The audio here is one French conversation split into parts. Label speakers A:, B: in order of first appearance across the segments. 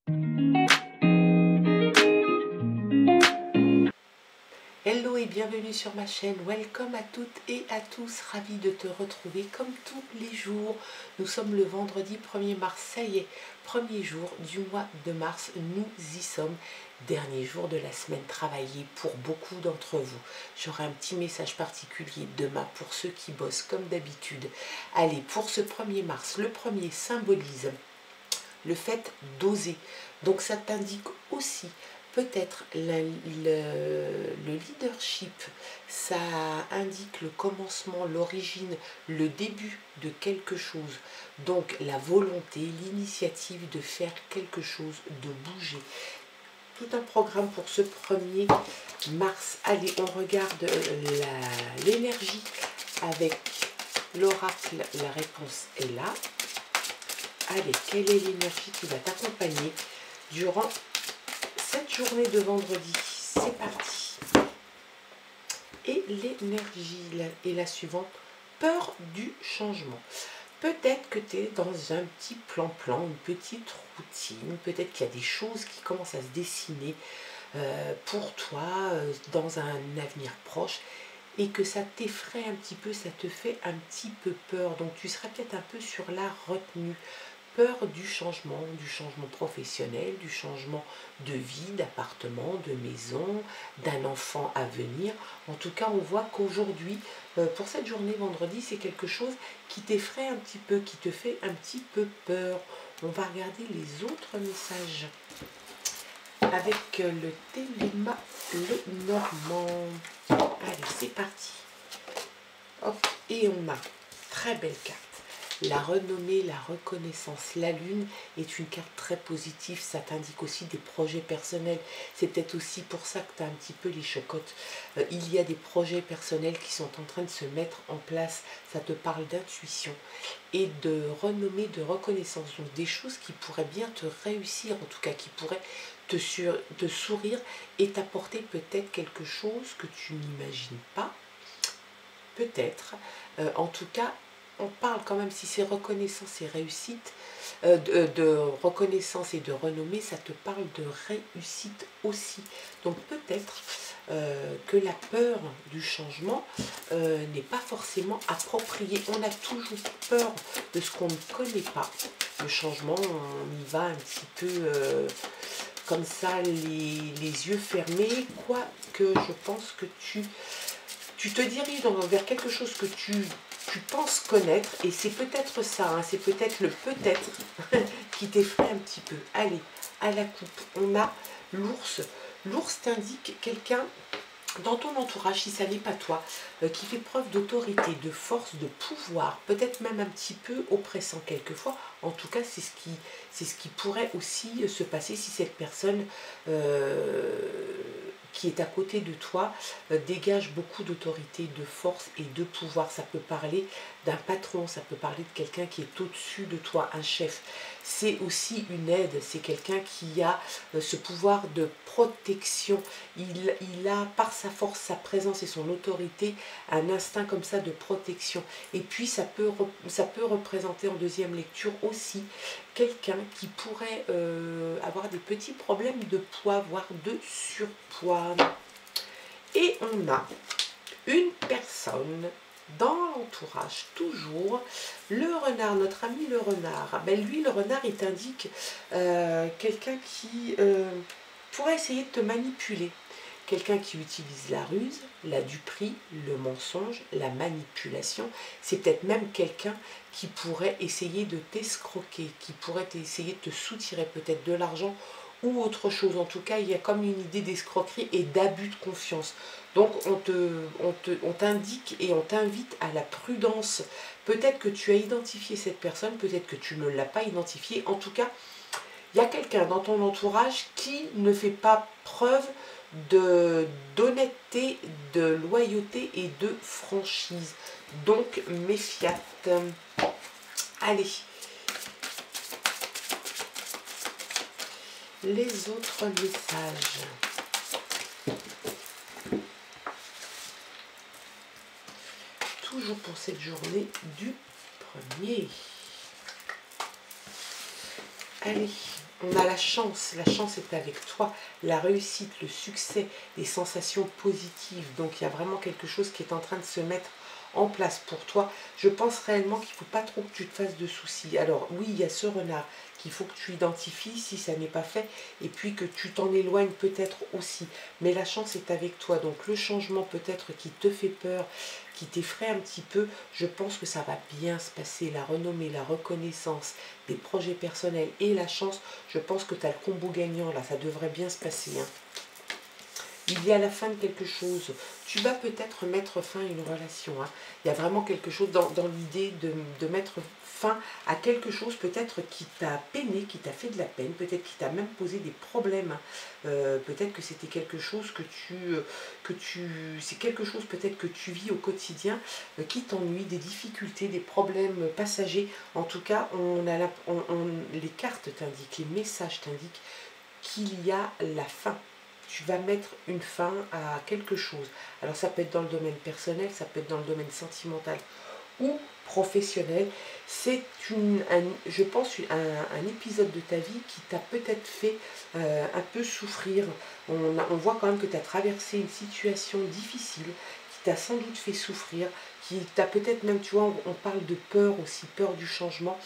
A: Hello et bienvenue sur ma chaîne, welcome à toutes et à tous, ravi de te retrouver comme tous les jours. Nous sommes le vendredi 1er mars, ça y est, premier jour du mois de mars, nous y sommes, dernier jour de la semaine travaillée pour beaucoup d'entre vous. J'aurai un petit message particulier demain pour ceux qui bossent comme d'habitude. Allez, pour ce 1er mars, le premier symbolise le fait d'oser, donc ça t'indique aussi peut-être le leadership, ça indique le commencement, l'origine, le début de quelque chose. Donc la volonté, l'initiative de faire quelque chose, de bouger. Tout un programme pour ce 1er mars. Allez, on regarde l'énergie avec l'oracle. La réponse est là. Allez, quelle est l'énergie qui va t'accompagner durant cette journée de vendredi? C'est parti. Et l'énergie est la suivante. Peur du changement. Peut-être que tu es dans un petit plan-plan, une petite routine. Peut-être qu'il y a des choses qui commencent à se dessiner pour toi dans un avenir proche. Et que ça t'effraie un petit peu, ça te fait un petit peu peur. Donc tu seras peut-être un peu sur la retenue. Peur du changement professionnel, du changement de vie, d'appartement, de maison, d'un enfant à venir. En tout cas, on voit qu'aujourd'hui, pour cette journée vendredi, c'est quelque chose qui t'effraie un petit peu, qui te fait un petit peu peur. On va regarder les autres messages avec le Télema, le Normand. Allez, c'est parti. Hop, et on a très belle carte. La renommée, la reconnaissance. La lune est une carte très positive, ça t'indique aussi des projets personnels. C'est peut-être aussi pour ça que tu as un petit peu les chocottes. Il y a des projets personnels qui sont en train de se mettre en place. Ça te parle d'intuition et de renommée, de reconnaissance. Donc des choses qui pourraient bien te réussir, en tout cas qui pourraient te sourire et t'apporter peut-être quelque chose que tu n'imagines pas. Peut-être. En tout cas, on parle quand même, si c'est reconnaissance et réussite, de reconnaissance et de renommée, ça te parle de réussite aussi. Donc peut-être que la peur du changement n'est pas forcément appropriée. On a toujours peur de ce qu'on ne connaît pas. Le changement, on y va un petit peu comme ça, les yeux fermés, quoique je pense que tu te diriges vers quelque chose que tu penses connaître, et c'est peut-être ça, hein, c'est peut-être le peut-être qui t'effraie un petit peu. Allez, à la coupe, on a l'ours. L'ours t'indique quelqu'un dans ton entourage, si ça n'est pas toi, qui fait preuve d'autorité, de force, de pouvoir, peut-être même un petit peu oppressant quelquefois. En tout cas, c'est ce qui pourrait aussi se passer si cette personne qui est à côté de toi dégage beaucoup d'autorité, de force et de pouvoir. Ça peut parler d'un patron, ça peut parler de quelqu'un qui est au-dessus de toi, un chef. C'est aussi une aide, c'est quelqu'un qui a ce pouvoir de protection. Il a, par sa force, sa présence et son autorité, un instinct comme ça de protection. Et puis ça peut représenter en deuxième lecture aussi quelqu'un qui pourrait avoir des petits problèmes de poids, voire de surpoids. Et on a une personne dans l'entourage, toujours, le renard, notre ami le renard. Ben lui, le renard, il t'indique quelqu'un qui pourrait essayer de te manipuler. Quelqu'un qui utilise la ruse, la duperie, le mensonge, la manipulation. C'est peut-être même quelqu'un qui pourrait essayer de t'escroquer, qui pourrait essayer de te soutirer peut-être de l'argent ou autre chose. En tout cas, il y a comme une idée d'escroquerie et d'abus de confiance. Donc on t'indique et on t'invite à la prudence. Peut-être que tu as identifié cette personne, peut-être que tu ne l'as pas identifiée. En tout cas, il y a quelqu'un dans ton entourage qui ne fait pas preuve d'honnêteté, de loyauté et de franchise. Donc méfiate. Allez. Les autres messages. Toujours pour cette journée du 1er. Allez, On a la chance est avec toi, la réussite, le succès, les sensations positives. Donc il y a vraiment quelque chose qui est en train de se mettre en place pour toi. Je pense réellement qu'il ne faut pas trop que tu te fasses de soucis. Alors oui, il y a ce renard qu'il faut que tu identifies si ça n'est pas fait, et puis que tu t'en éloignes peut-être aussi. Mais la chance est avec toi, donc le changement peut-être qui te fait peur, qui t'effraie un petit peu, je pense que ça va bien se passer. La renommée, la reconnaissance, des projets personnels et la chance, je pense que tu as le combo gagnant là, ça devrait bien se passer, hein. Il y a la fin de quelque chose. Tu vas peut-être mettre fin à une relation, hein. Il y a vraiment quelque chose dans l'idée de mettre fin à quelque chose peut-être qui t'a peiné, qui t'a fait de la peine, peut-être qui t'a même posé des problèmes. Peut-être que c'était quelque chose c'est quelque chose peut-être que tu vis au quotidien, qui t'ennuie, des difficultés, des problèmes passagers. En tout cas, les cartes t'indiquent, les messages t'indiquent qu'il y a la fin. Tu vas mettre une fin à quelque chose. Alors ça peut être dans le domaine personnel, ça peut être dans le domaine sentimental ou professionnel. C'est, je pense, un épisode de ta vie qui t'a peut-être fait un peu souffrir. On voit quand même que tu as traversé une situation difficile, qui t'a sans doute fait souffrir, qui t'a peut-être même, tu vois, on parle de peur aussi, peur du changement.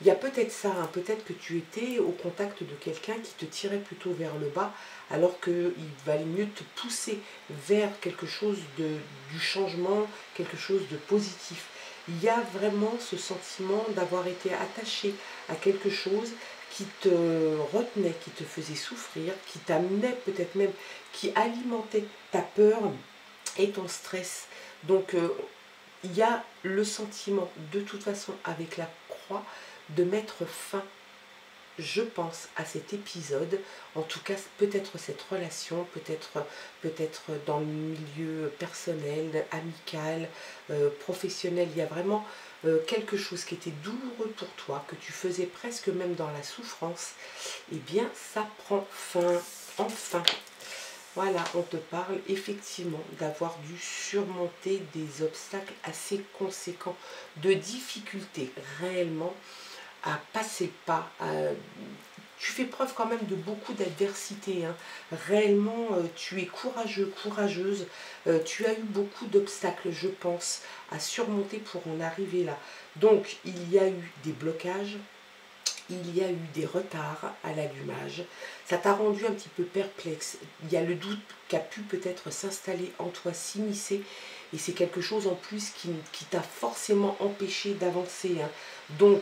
A: Il y a peut-être ça, hein, peut-être que tu étais au contact de quelqu'un qui te tirait plutôt vers le bas, alors qu'il valait mieux te pousser vers quelque chose du changement, quelque chose de positif. Il y a vraiment ce sentiment d'avoir été attaché à quelque chose qui te retenait, qui te faisait souffrir, qui t'amenait peut-être même, qui alimentait ta peur et ton stress. Donc il y a le sentiment, de toute façon, avec la croix, de mettre fin, je pense, à cet épisode, en tout cas peut-être cette relation, peut-être dans le milieu personnel, amical, professionnel. Il y a vraiment quelque chose qui était douloureux pour toi, que tu faisais presque même dans la souffrance. Eh bien ça prend fin, enfin. Voilà, on te parle effectivement d'avoir dû surmonter des obstacles assez conséquents, de difficultés réellement à passer le pas. Tu fais preuve quand même de beaucoup d'adversité, hein. Réellement, tu es courageux, courageuse. Tu as eu beaucoup d'obstacles, je pense, à surmonter pour en arriver là. Donc, il y a eu des blocages, il y a eu des retards à l'allumage, ça t'a rendu un petit peu perplexe, il y a le doute qui a pu peut-être s'installer en toi, s'immiscer, et c'est quelque chose en plus qui t'a forcément empêché d'avancer, hein. Donc,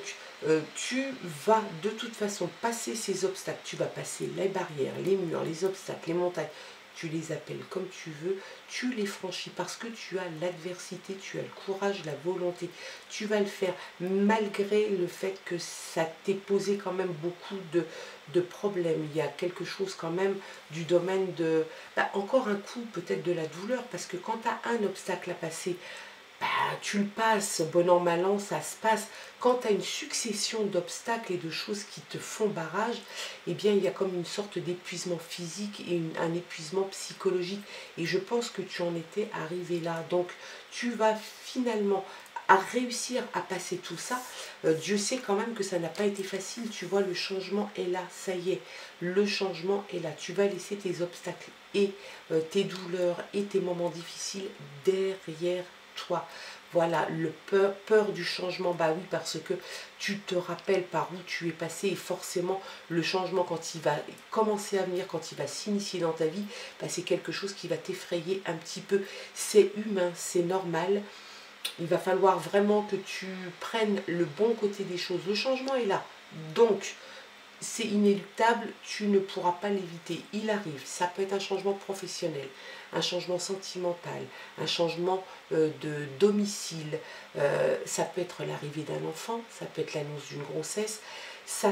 A: tu vas de toute façon passer ces obstacles, tu vas passer les barrières, les murs, les obstacles, les montagnes, tu les appelles comme tu veux, tu les franchis parce que tu as l'adversité, tu as le courage, la volonté. Tu vas le faire malgré le fait que ça t'ait posé quand même beaucoup de problèmes. Il y a quelque chose quand même du domaine de... encore un coup peut-être de la douleur, parce que quand tu as un obstacle à passer, tu le passes, bon an, mal an, ça se passe. Quand tu as une succession d'obstacles et de choses qui te font barrage, eh bien, il y a comme une sorte d'épuisement physique et un épuisement psychologique. Et je pense que tu en étais arrivé là. Donc, tu vas finalement à réussir à passer tout ça. Dieu sait quand même que ça n'a pas été facile. Tu vois, le changement est là, ça y est. Le changement est là. Tu vas laisser tes obstacles et tes douleurs et tes moments difficiles derrière toi. Voilà, le peur du changement, bah oui, parce que tu te rappelles par où tu es passé, et forcément le changement, quand il va commencer à venir, quand il va s'initier dans ta vie, bah, c'est quelque chose qui va t'effrayer un petit peu. C'est humain, c'est normal. Il va falloir vraiment que tu prennes le bon côté des choses. Le changement est là, donc c'est inéluctable, tu ne pourras pas l'éviter. Il arrive, ça peut être un changement professionnel, un changement sentimental, un changement de domicile, ça peut être l'arrivée d'un enfant, ça peut être l'annonce d'une grossesse, ça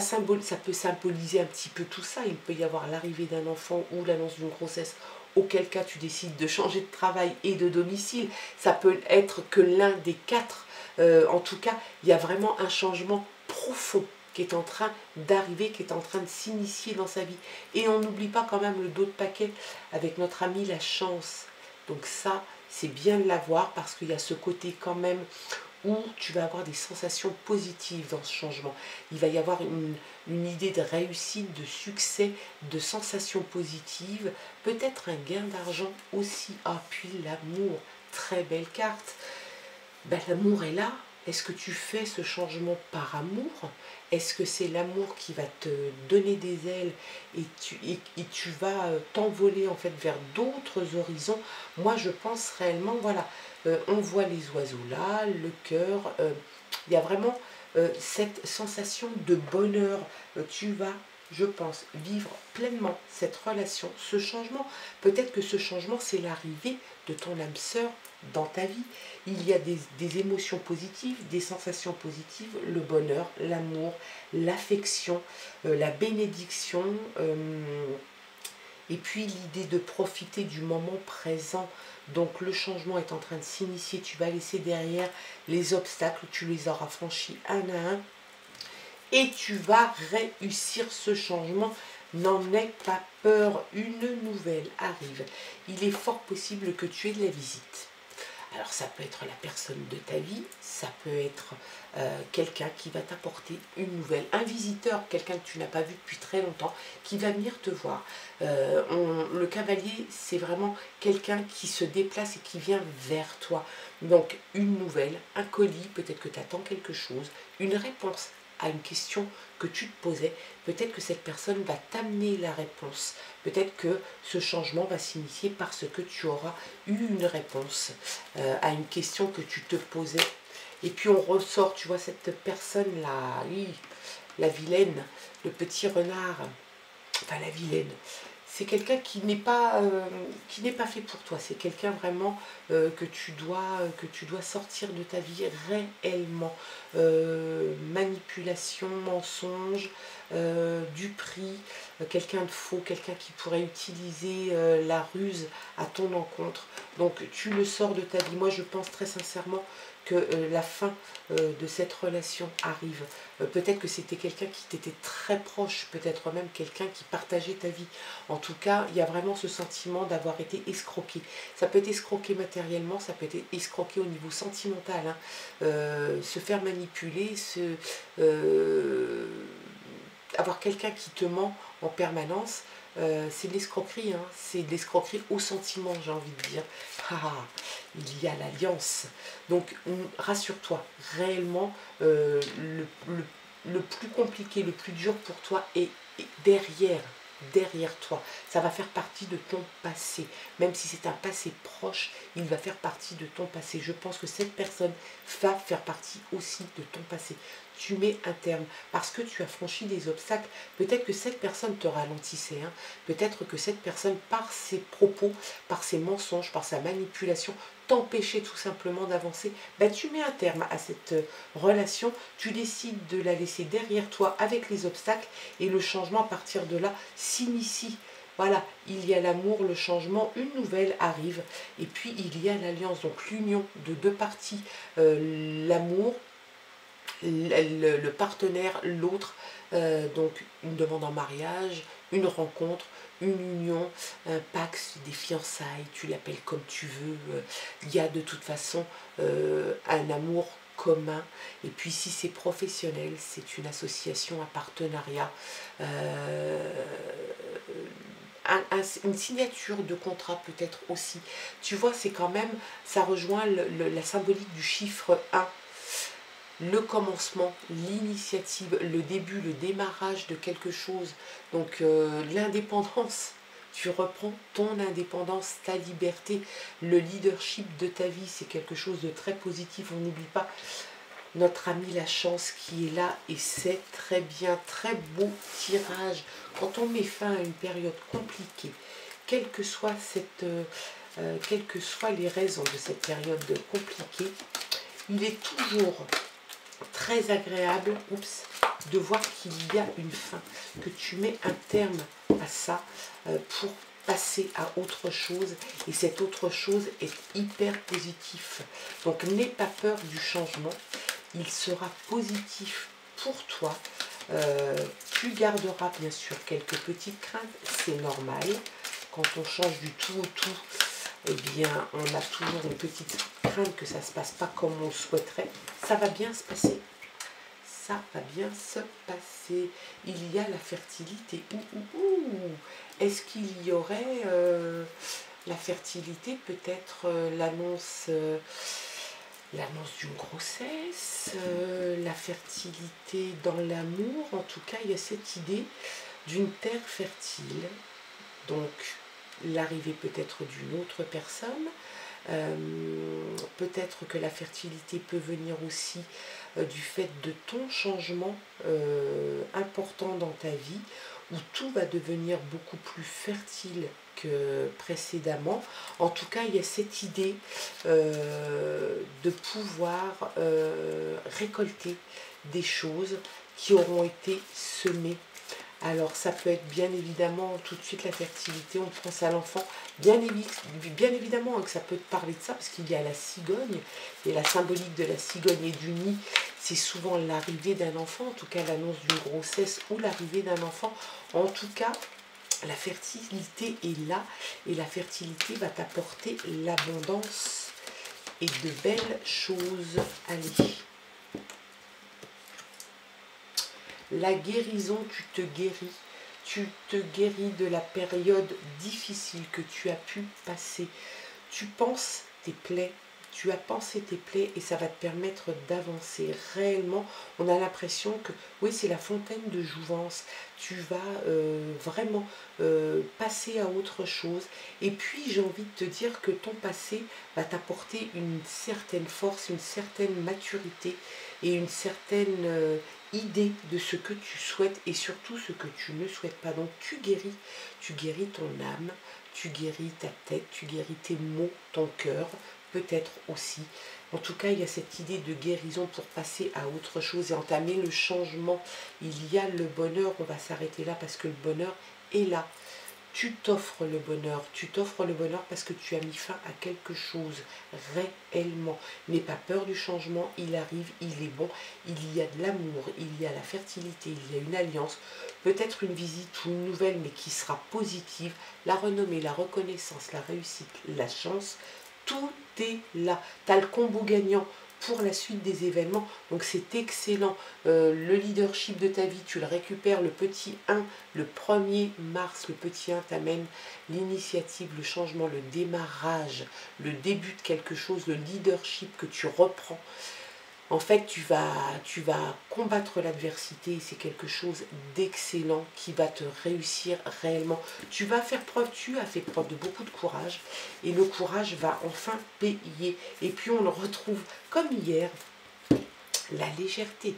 A: peut symboliser un petit peu tout ça. Il peut y avoir l'arrivée d'un enfant ou l'annonce d'une grossesse, auquel cas tu décides de changer de travail et de domicile. Ça peut être que l'un des quatre. En tout cas, il y a vraiment un changement profond qui est en train d'arriver, qui est en train de s'initier dans sa vie. Et on n'oublie pas quand même le dos de paquet avec notre ami la chance. Donc ça, c'est bien de l'avoir, parce qu'il y a ce côté quand même où tu vas avoir des sensations positives dans ce changement. Il va y avoir une idée de réussite, de succès, de sensations positives, peut-être un gain d'argent aussi. Ah, puis l'amour, très belle carte. Ben, l'amour est là. Est-ce que tu fais ce changement par amour? Est-ce que c'est l'amour qui va te donner des ailes et tu vas t'envoler en fait vers d'autres horizons? Moi je pense réellement, voilà, on voit les oiseaux là, le cœur, il y a vraiment cette sensation de bonheur. Tu vas, je pense, vivre pleinement cette relation, ce changement. Peut-être que ce changement c'est l'arrivée de ton âme sœur dans ta vie. Il y a des émotions positives, des sensations positives, le bonheur, l'amour, l'affection, la bénédiction, et puis l'idée de profiter du moment présent. Donc le changement est en train de s'initier, tu vas laisser derrière les obstacles, tu les auras franchis un à un, et tu vas réussir ce changement. N'en aie pas peur, une nouvelle arrive. Il est fort possible que tu aies de la visite. Alors ça peut être la personne de ta vie, ça peut être quelqu'un qui va t'apporter une nouvelle, un visiteur, quelqu'un que tu n'as pas vu depuis très longtemps, qui va venir te voir. Le cavalier, c'est vraiment quelqu'un qui se déplace et qui vient vers toi. Donc une nouvelle, un colis, peut-être que tu attends quelque chose, une réponse à une question que tu te posais, peut-être que cette personne va t'amener la réponse. Peut-être que ce changement va s'initier parce que tu auras eu une réponse à une question que tu te posais. Et puis on ressort, tu vois, cette personne-là, oui, la vilaine, le petit renard, enfin la vilaine. C'est quelqu'un qui n'est pas fait pour toi. C'est quelqu'un vraiment que tu dois sortir de ta vie réellement. Manipulation, mensonge, duperie, quelqu'un de faux, quelqu'un qui pourrait utiliser la ruse à ton encontre. Donc tu le sors de ta vie. Moi je pense très sincèrement que la fin de cette relation arrive. Peut-être que c'était quelqu'un qui t'était très proche, peut-être même quelqu'un qui partageait ta vie. En tout cas, il y a vraiment ce sentiment d'avoir été escroqué. Ça peut être escroqué matériellement, ça peut être escroqué au niveau sentimental. Hein. Se faire manipuler, avoir quelqu'un qui te ment en permanence, c'est de l'escroquerie, hein. C'est de l'escroquerie au sentiment, j'ai envie de dire. Ah, il y a l'alliance. Donc, rassure-toi, réellement, le plus compliqué, le plus dur pour toi est derrière toi. Ça va faire partie de ton passé. Même si c'est un passé proche, il va faire partie de ton passé. Je pense que cette personne va faire partie aussi de ton passé. Tu mets un terme parce que tu as franchi des obstacles. Peut-être que cette personne te ralentissait. Hein. Peut-être que cette personne, par ses propos, par ses mensonges, par sa manipulation, t'empêchait tout simplement d'avancer. Ben, tu mets un terme à cette relation. Tu décides de la laisser derrière toi avec les obstacles et le changement à partir de là s'initie. Voilà, il y a l'amour, le changement, une nouvelle arrive. Et puis il y a l'alliance, donc l'union de deux parties, l'amour, le partenaire, l'autre, donc une demande en mariage, une rencontre, une union, un pax, des fiançailles, tu l'appelles comme tu veux. Il y a de toute façon un amour commun. Et puis si c'est professionnel, c'est une association, un partenariat, une signature de contrat peut-être aussi. Tu vois, c'est quand même, ça rejoint la symbolique du chiffre 1. Le commencement, l'initiative, le début, le démarrage de quelque chose. Donc l'indépendance, tu reprends ton indépendance, ta liberté, le leadership de ta vie, c'est quelque chose de très positif. On n'oublie pas notre ami la chance qui est là et c'est très bien, très beau tirage. Quand on met fin à une période compliquée, quelles que soient les raisons de cette période compliquée, il est toujours très agréable de voir qu'il y a une fin, que tu mets un terme à ça pour passer à autre chose et cette autre chose est hyper positif. Donc n'aie pas peur du changement, il sera positif pour toi. Tu garderas bien sûr quelques petites craintes, c'est normal. Quand on change du tout au tout, eh bien, on a toujours une petite crainte que ça ne se passe pas comme on le souhaiterait. Ça va bien se passer. Ça va bien se passer. Il y a la fertilité. Est-ce qu'il y aurait la fertilité, peut-être l'annonce d'une grossesse, la fertilité dans l'amour. En tout cas, il y a cette idée d'une terre fertile. Donc, l'arrivée peut-être d'une autre personne. Peut-être que la fertilité peut venir aussi du fait de ton changement important dans ta vie, où tout va devenir beaucoup plus fertile que précédemment. En tout cas, il y a cette idée de pouvoir récolter des choses qui auront été semées. Alors ça peut être bien évidemment tout de suite la fertilité, on pense à l'enfant, bien évidemment que ça peut te parler de ça, parce qu'il y a la cigogne, et la symbolique de la cigogne et du nid, c'est souvent l'arrivée d'un enfant, en tout cas l'annonce d'une grossesse ou l'arrivée d'un enfant. En tout cas, la fertilité est là, et la fertilité va t'apporter l'abondance et de belles choses. Allez. La guérison, tu te guéris de la période difficile que tu as pu passer. Tu penses tes plaies, tu as pensé tes plaies et ça va te permettre d'avancer. Réellement, on a l'impression que, oui, c'est la fontaine de jouvence. Tu vas vraiment passer à autre chose. Et puis, j'ai envie de te dire que ton passé va t'apporter une certaine force, une certaine maturité et une certaine idée de ce que tu souhaites et surtout ce que tu ne souhaites pas. Donc tu guéris ton âme, tu guéris ta tête, tu guéris tes mots, ton cœur, peut-être aussi. En tout cas, il y a cette idée de guérison pour passer à autre chose et entamer le changement. Il y a le bonheur, on va s'arrêter là parce que le bonheur est là. Tu t'offres le bonheur parce que tu as mis fin à quelque chose réellement. N'aie pas peur du changement, il arrive, il est bon, il y a de l'amour, il y a la fertilité, il y a une alliance, peut-être une visite ou une nouvelle mais qui sera positive, la renommée, la reconnaissance, la réussite, la chance, tout est là. Tu as le combo gagnant pour la suite des événements, donc c'est excellent. Le leadership de ta vie, tu le récupères, le petit 1, le 1er mars, le petit 1 t'amène l'initiative, le changement, le démarrage, le début de quelque chose, le leadership que tu reprends. En fait, tu vas combattre l'adversité, c'est quelque chose d'excellent qui va te réussir réellement. Tu as fait preuve de beaucoup de courage et le courage va enfin payer. Et puis on le retrouve comme hier, la légèreté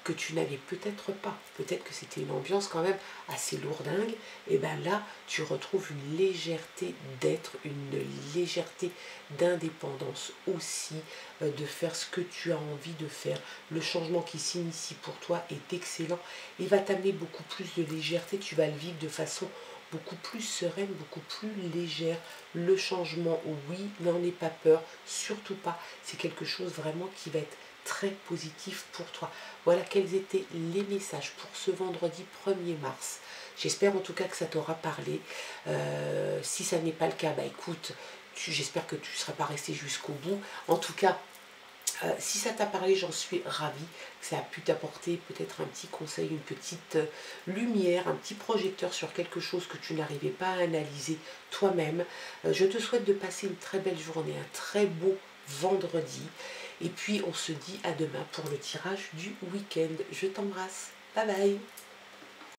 A: que tu n'avais peut-être pas. Peut-être que c'était une ambiance quand même assez lourdingue. Et bien là, tu retrouves une légèreté d'être, une légèreté d'indépendance aussi, de faire ce que tu as envie de faire. Le changement qui s'initie pour toi est excellent et va t'amener beaucoup plus de légèreté. Tu vas le vivre de façon beaucoup plus sereine, beaucoup plus légère. Le changement, oui, n'en aie pas peur, surtout pas. C'est quelque chose vraiment qui va être très positif pour toi. Voilà quels étaient les messages pour ce vendredi 1er mars. J'espère en tout cas que ça t'aura parlé. Si ça n'est pas le cas, bah écoute, j'espère que tu ne seras pas resté jusqu'au bout. En tout cas, si ça t'a parlé, j'en suis ravie, que ça a pu t'apporter peut-être un petit conseil, une petite lumière, un petit projecteur sur quelque chose que tu n'arrivais pas à analyser toi-même. Je te souhaite de passer une très belle journée, un très beau vendredi. Et puis on se dit à demain pour le tirage du week-end. Je t'embrasse. Bye bye.